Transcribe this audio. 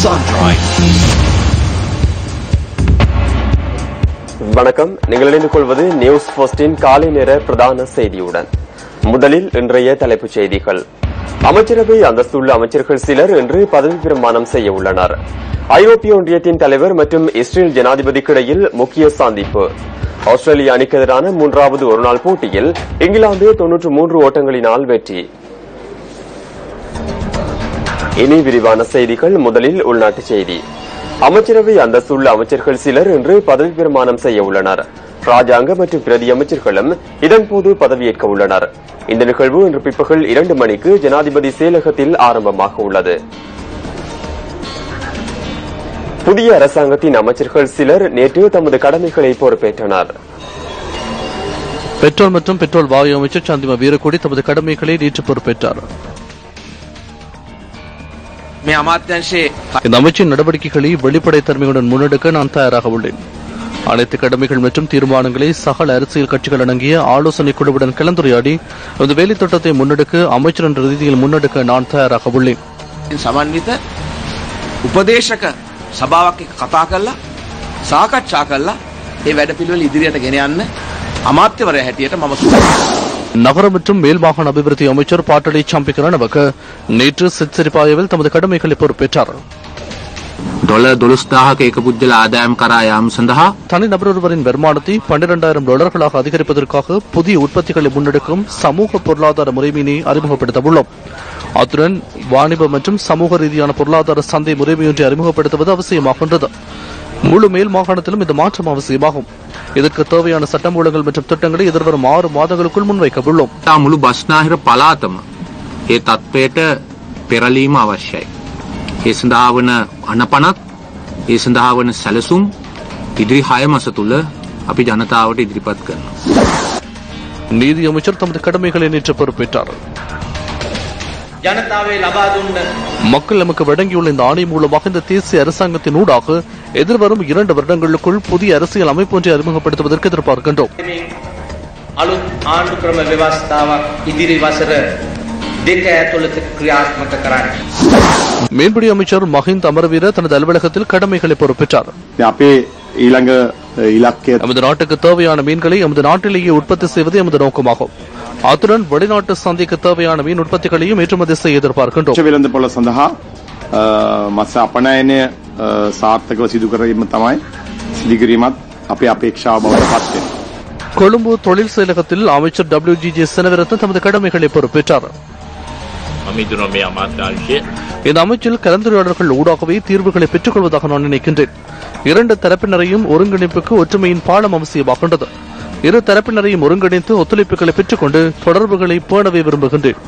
Sunrise. வணக்கம். நீங்கள் இணைந்து கொள்வது நியூஸ் போஸ்டின் காலை நேர பிரதான செய்தியுடன். முதலில் இன்றைய தலைப்புச் செய்திகள். அமைச்சரவை அந்தஸ்துள்ள அமைச்சர்கள் சிலர் இன்று பதவி பிரமாணம் செய்ய உள்ளனர். ஐரோப்பிய ஒன்றியத்தின் தலைவர் மற்றும் இஸ்ரேல் ஜனாதிபதிக்கு இடையில் முக்கிய சந்திப்பு. ஆஸ்திரேலிய அணிக்கு எதிரான 3வது ஒருநாள் போட்டியில் இங்கிலாந்து 93 ஓட்டங்களினால் வெற்றி. இனி விரிவான செய்திகள். முதலில் உள்நாட்டு செய்தி. அமைச்சரவை அந்தஸ்துள்ள அமைச்சர்கள் சிலர் இன்று பதவி பிரமாணம் செய்ய உள்ளனர். ராஜாங்க மற்றும் பிரதி அமைச்சர்களும் இதன்போது பதவியேற்க உள்ளனர். இந்த நிகழ்வு இன்று பிற்பகல் 2 மணிக்கு ஜனாதிபதி செயலகத்தில் ஆரம்பமாக உள்ளது. புதிய அரசாங்கத்தின் அமைச்சர்கள் சிலர் நேற்று தமது கடமைகளை பொறுப்பேற்றனர். பெட்ரோல் மற்றும் பெட்ரோல் வாயு அமைச்சர் சந்திம வீரக்கொடி தமது கடமைகளை நேற்று பொறுப்பேற்றார். இந்த அமைச்சின் நடவடிக்கைகளை வெளிப்படைத்தன்மையுடன் முன்னெடுக்க நான் தயாராக உள்ளேன். அனைத்து கடமைகள் மற்றும் தீர்மானங்களை சகல அரசியல் கட்சிகள் அடங்கிய ஆலோசனை குழுவுடன் கலந்துரையாடி இந்த வேலை திட்டத்தை முன்னெடுக்க அமைச்சர் என்ற ரீதியில் முன்னெடுக்க நான் தயாராக உள்ளேன். සමන්විත උපදේශක සභාවක් එක්ක කතා කරලා සාකච්ඡා කරලා මේ වැඩපිළිවෙල ඉදිරියට ගෙන යන්න අමාත්‍යවරයා හැටියට මම நகர மற்றும் மேல் மாகாண அபிவிருத்தி அமைச்சர் பாட்டலி சம்பிக்கரனவக நேற்று சித்சிரிபாயவில் தமது கடமைகளை பொறுப்பேற்றார். $12,000ක එක පුද්ගල ආදායම් කරා යාම සඳහා தனிநபர் ஒருவரின் வருமானத்தை $12,000 அதிகரிப்பதற்காக புதிய உற்பத்திகளை முன்னெடுக்கும் சமூக பொருளாதார முறைமையினை அறிமுகப்படுத்த உள்ளோம். அத்துடன் வாணிப மற்றும் சமூக ரீதியான பொருளாதார சந்தை முறைமையொன்றை அறிமுகப்படுத்துவது அவசியமாகின்றது. முழு மேல் மாகாணத்திலும் இந்த மாற்றம் அவசியமாகும். இதற்கு தேவையான சட்டமூலங்கள் மற்றும் திட்டங்களை எதிர்வரும் 6 மாதங்களுக்குள் முன்வைக்க உள்ளோம். මුළු බස්නාහිර පළාතම ඒ තත්ත්වයට පෙරලීම අවශ්‍යයි. ඒ සඳහා වන අනපනත් ඒ සඳහා වන සැලසුම් ඉදිරි 6 මාස තුල අපි ජනතාවට ඉදිරිපත් කරනවා. நீதி அமைச்சர் தமது கடமைகளை நேற்று பொறுப்பேற்றார். மக்கள் நமக்கு வழங்கியுள்ள இந்த ஆணை மூலமாக இந்த தேசிய அரசாங்கத்தின் ஊடாக எதிர்வரும் 2 வருடங்களுக்குள் புதிய அரசியல் அமைப்பு ஒன்றை அறிமுகப்படுத்துவதற்கு எதிர்பார்க்கின்றோம். மீன்பிடி அமைச்சர் மஹிந்த அமரவீர தனது அலுவலகத்தில் கடமைகளை பொறுப்பேற்றார். நமது நாட்டுக்கு தேவையான மீன்களை நமது நாட்டிலேயே உற்பத்தி செய்வது எமது நோக்கமாகும். அத்துடன் வெளிநாட்டு சந்தைக்கு தேவையான மீன் உற்பத்திகளையும் ஏற்றுமதி செய்ய எதிர்பார்க்கின்றோம். கொழும்பு தொழில் செயலகத்தில் அமைச்சர் WGJ செனவிரத்ன தமது கடமைகளை பொறுப்பேற்றார். இந்த அமைச்சில் கலந்துரையாடல்கள் ஊடாகவே தீர்வுகளை பெற்றுக் கொள்வதாக நான் நினைக்கின்றேன். 2 தரப்பினரையும் ஒருங்கிணைப்புக்கு ஒற்றுமையின் பாலம் அவசியமாகின்றது. 2 தரப்பினரையும் ஒருங்கிணைத்து ஒத்துழைப்புகளை பெற்றுக் கொண்டு தொடர்புகளை பேணவே விரும்புகின்றேன்.